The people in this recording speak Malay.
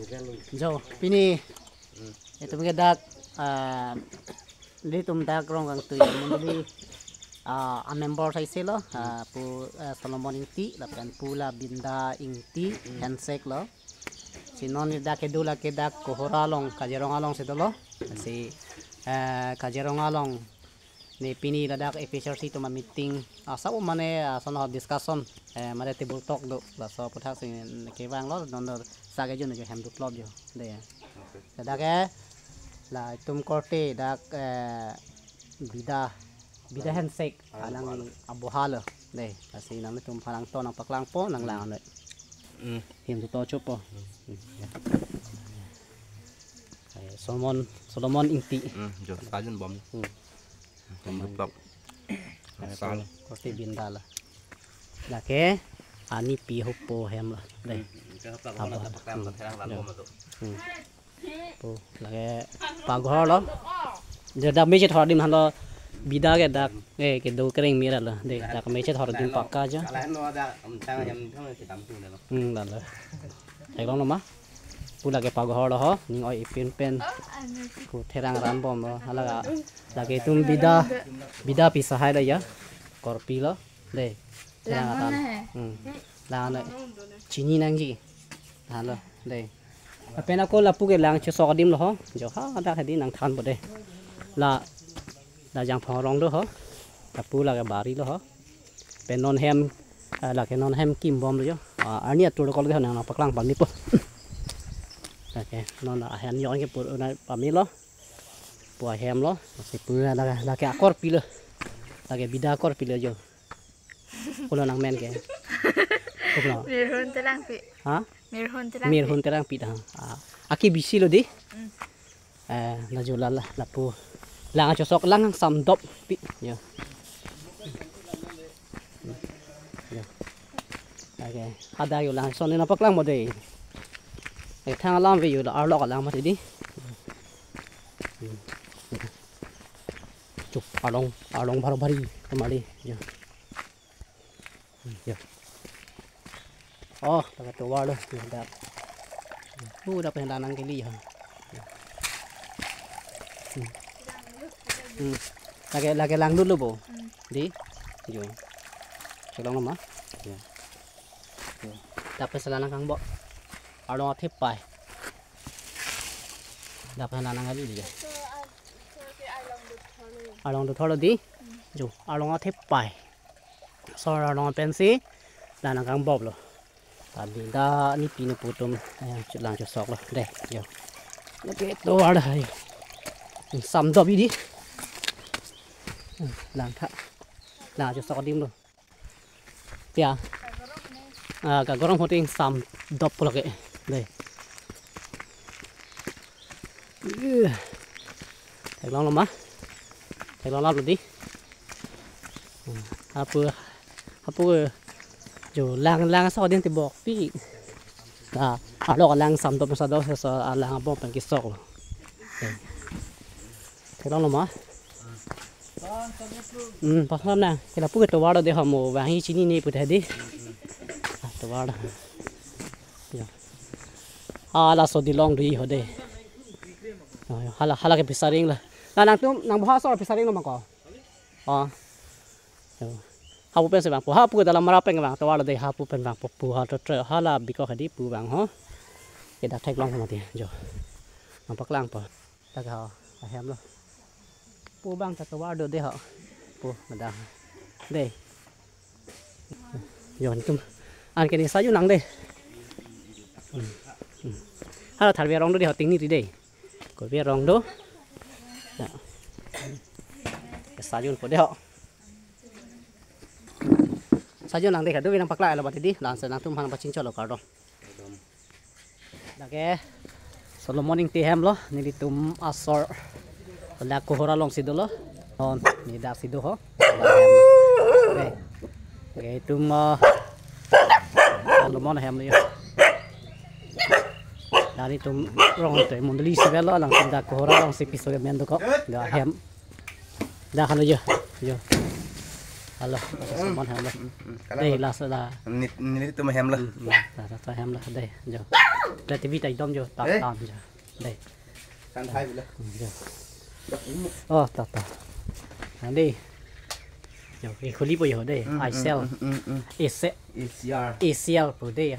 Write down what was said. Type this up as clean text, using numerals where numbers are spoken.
Jo, pini itu mengedak di tumdak rong kang tu yang membeli a member saya selo pu Solomon inti lapan pula binda inti handshake lo sinon ida kedula kedak kohoralong kajerong along sedolo si kajerong along ni pini dadak episode si tuma meeting asa mane sono discussion mare table talk do la so puthak sing kewang lo non sage jo jo hem do club jo de dadak la tum korte dak bida handshake alang abuhala de kasi nang tum palang to nang paklang po nang lang no hem do to chupo Solomon inti jo tajun bom Pembuka sal kosti bindala lake ani pi hopo hem lah dai po lake paghor lo jada meche thor dim halo bida ke dak ke do kering mira la de dak meche thor dim pakka ja dala ai long ma pula ke paghor lo ho ning oi pen ku therang ram bom lo halaga lagi tum bida pisah hai dah ya korpi lo de therang atan lang chini nang ji han lo de apena ko lapu ke lang che sok dim lo ho jo ha da khadi nang than bo de la jang phorong do ho lapu la ke bari lo ho penon hem la ke non hem kim bom lo jo ani atur ko le nang paklang pam ni po oke non hen yon ke pur na pam lo buah hem lo masih punya lagi akor pilih lagi bida akor pilih jo kalau nang men ke kalau mirhun terang pi ha mirhun terang pi dah aki bisi lo di na jual lah lapu lang cosok lang samdop pi yo oke ada yo lang soalnya nampak lang mo deh thang alam vi yo arlok alam mati di chụp along bari kembali ya ya oh tak tu war lo dah udah pengen lanang kali ya lagi lang dulu bo di yo selong mah ya dapat selanang kang bo along athip pai dapat lanang kali dia along the thoro di jo along athip pai so along pensi dan kang bob lo tadi da ni pinu putum lang cho sok lo de yo lagi to ada hai sam do bi di lang tha lang cho sok dim lo tia ka gorong hoting sam dop lo ke de long lo ma thầy lo lắm rồi đi, apa jo lang sao đến thì bọc phi, lo lang sam top sa đó sa lang bom pen kisok lo, thầy lo lắm á, pas lắm nè, cái là bữa tôi vào đó để họ mua vàng hi chín ni bữa thế đi, tôi vào đó, là số đi long đi họ đây, hala cái pisaring lah. Nang bahasa soal pisaring lo mako. Hapu pen sebang po hapu dalam marapeng bang tawala de hapu pen bang pu ha tre hala biko hadi pu bang ho. Kita tek long mati jo. Nampak lang po. Tak ha hem lo. Pu bang ta tawala do de ha. Pu nada. De. Yo tum an ke ni sa yu nang de. Hala thar rong do de ha ting ni ri de. Ko be rong do. Sajun po deh. Sajun nang deh kado binang paklai lo batidi langsung nang tum hang pacing colo kado. Lagi Solomon ing tihem lo ni tum asor la kohora long sido lo on ni dak sido ho. Oke tum Solomon hem lo. Dari tum rong te mundeli sebelo langsung dak kohora long si pisau mendo ko. Dah hem. Dah kan aja. Yo. halo món ham đây đây là sợ là Nít tụi mày hem lên. ta ham là đây giờ đây tivi tay đom vô tạm tạm giờ đây Sang thay vậy ta đi giờ cái clip bây giờ đây I sell ACL per day